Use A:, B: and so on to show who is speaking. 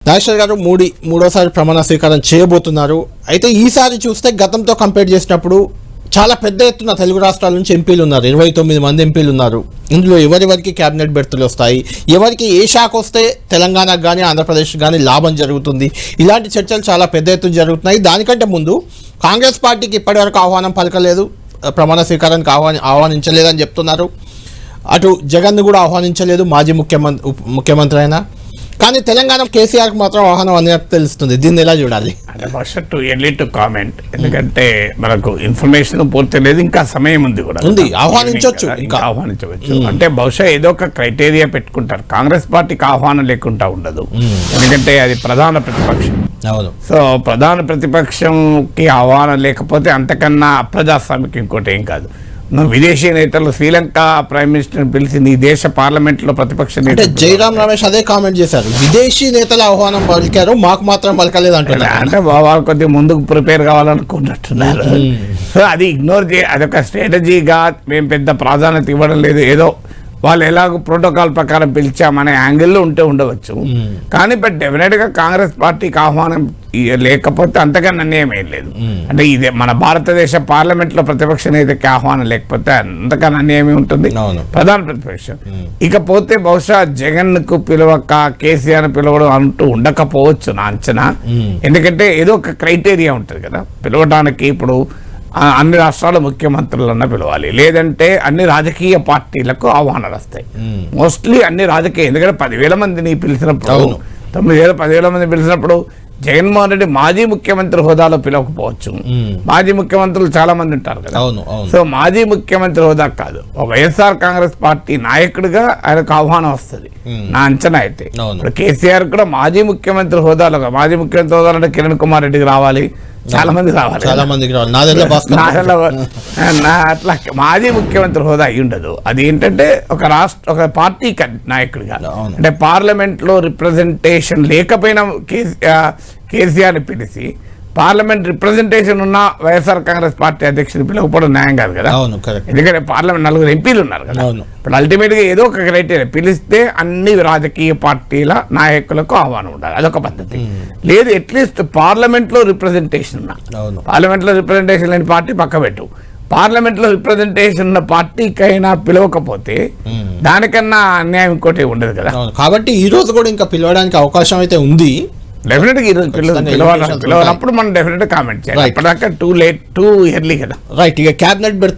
A: నాగేశ్వర్ గారు మూడోసారి ప్రమాణ స్వీకారం చేయబోతున్నారు. అయితే ఈసారి చూస్తే గతంతో కంపేర్ చేసినప్పుడు చాలా పెద్ద ఎత్తున తెలుగు రాష్ట్రాల నుంచి ఎంపీలు ఉన్నారు. 29 మంది ఎంపీలు ఉన్నారు. ఇందులో ఎవరెవరికి క్యాబినెట్ బెర్తులు వస్తాయి, ఎవరికి ఏ శాఖ వస్తే తెలంగాణకు కానీ ఆంధ్రప్రదేశ్ కానీ లాభం జరుగుతుంది, ఇలాంటి చర్చలు చాలా పెద్ద ఎత్తున జరుగుతున్నాయి. దానికంటే ముందు కాంగ్రెస్ పార్టీకి ఇప్పటివరకు ఆహ్వానం పలకలేదు, ప్రమాణ స్వీకారానికి ఆహ్వానించలేదని చెప్తున్నారు. అటు జగన్ను కూడా ఆహ్వానించలేదు, మాజీ ముఖ్యమంత్రి అయినా. కానీ తెలంగాణ కేసీఆర్కి మాత్రం ఆహ్వానం అన్నట్టు తెలుస్తుంది. దీన్ని ఎలా చూడాలి?
B: అంటే first to early to comment, ఎందుకంటే మనకు ఇన్ఫర్మేషన్ పూర్తి లేదు, ఇంకా సమయం ఉంది కూడా
A: ఉంది, ఆహ్వానించవచ్చు.
B: అంటే బహుశా ఏదో ఒక క్రైటీరియా పెట్టుకుంటారు. కాంగ్రెస్ పార్టీకి ఆహ్వానం లేకుండా ఉండదు, ఎందుకంటే అది ప్రధాన ప్రతిపక్షం. సో ప్రధాన ప్రతిపక్షంకి ఆహ్వానం లేకపోతే అంతకన్నా అప్రజాస్వామికి ఇంకోటి ఏం కాదు. నువ్వు విదేశీ నేతలు శ్రీలంక ప్రైమ్ మినిస్టర్ పిలిచి నీ దేశ పార్లమెంట్ లో ప్రతిపక్ష నేత
A: జయరాం రమేష్ అదే కామెంట్ చేశారు, విదేశీ నేతల ఆహ్వానం పలికారు, మాకు మాత్రం పలకలేదు అంటున్నారు.
B: అంటే వాళ్ళు కొద్దిగా ముందుకు ప్రిపేర్ కావాలనుకున్నట్టున్నారు. సో అది ఇగ్నోర్ అదొక స్ట్రాటజీగా మేము పెద్ద ప్రాధాన్యత ఇవ్వడం లేదు, ఏదో వాళ్ళు ఎలాగో ప్రోటోకాల్ ప్రకారం పిలిచామనే యాంగిల్లో ఉండవచ్చు. కానీ బట్ డెఫినెట్గా కాంగ్రెస్ పార్టీకి ఆహ్వానం లేకపోతే అంతకన్నా అన్యాయం ఏం లేదు. అంటే ఇదే మన భారతదేశ పార్లమెంట్లో ప్రతిపక్ష నేతకి ఆహ్వానం లేకపోతే అంతకన్నా అన్యాయం ఉంటుంది ప్రధాన ప్రతిపక్షం. ఇకపోతే బహుశా జగన్ కు పిలవక కేసీఆర్ పిలవడం అంటూ ఉండకపోవచ్చు నా అంచనా. ఎందుకంటే ఏదో ఒక క్రైటీరియా ఉంటుంది కదా పిలవడానికి. ఇప్పుడు అన్ని రాష్ట్రాల ముఖ్యమంత్రులన్నా పిలవాలి, లేదంటే అన్ని రాజకీయ పార్టీలకు ఆహ్వానాలు వస్తాయి. మోస్ట్లీ అన్ని రాజకీయ, ఎందుకంటే 10,000 మందిని పిలిచినప్పుడు 10,000 మంది పిలిచినప్పుడు జగన్మోహన్ రెడ్డి మాజీ ముఖ్యమంత్రి హోదాలో పిలవకపోవచ్చు. మాజీ ముఖ్యమంత్రులు చాలా మంది ఉంటారు కదా. సో మాజీ ముఖ్యమంత్రి హోదా కాదు, వైఎస్ఆర్ కాంగ్రెస్ పార్టీ నాయకుడిగా ఆయనకు ఆహ్వానం వస్తుంది నా అంచనా. అయితే ఇప్పుడు కేసీఆర్ కూడా మాజీ ముఖ్యమంత్రి హోదాలో అంటే కిరణ్ కుమార్ రెడ్డికి రావాలి, చాలా మంది రావాలి, అట్లా మాజీ ముఖ్యమంత్రి హోదా అయి ఉండదు. అది ఏంటంటే ఒక పార్టీ నాయకుడిగా, అంటే పార్లమెంట్ లో రిప్రజెంటేషన్ లేకపోయినా కేసీఆర్ని పిలిచి పార్లమెంట్ రిప్రజెంటేషన్ ఉన్న వైఎస్ఆర్ కాంగ్రెస్ పార్టీ అధ్యక్షుడు పిలవకపోవడం న్యాయం కాదు కదా. ఎందుకంటే పార్లమెంట్ 4 ఎంపీలు ఉన్నారు కదా. ఇప్పుడు అల్టిమేట్ గా ఏదో ఒక క్రైటీరియా పిలిస్తే అన్ని రాజకీయ పార్టీల నాయకులకు ఆహ్వానం ఉండాలి, అదొక పద్ధతి. లేదు అట్లీస్ట్ పార్లమెంట్ లో రిప్రజెంటేషన్ ఉన్న, పార్లమెంట్ లో రిప్రజెంటేషన్ లేని పార్టీ పక్క పెట్టు, పార్లమెంట్ లో రిప్రజెంటేషన్ ఉన్న పార్టీకైనా పిలవకపోతే దానికన్నా అన్యాయం ఇంకోటి ఉండదు కదా.
A: కాబట్టి ఈ రోజు కూడా ఇంకా పిలవడానికి అవకాశం అయితే ఉంది.
B: డెఫినెట్గా ఈరోజు పిలవనప్పుడు మనం డెఫినెట్గా కామెంట్ చేయాలి. అప్పటిదాకా టూ ఎర్లీ కదా.
A: రైట్. ఇక క్యాబినెట్ బెర్త్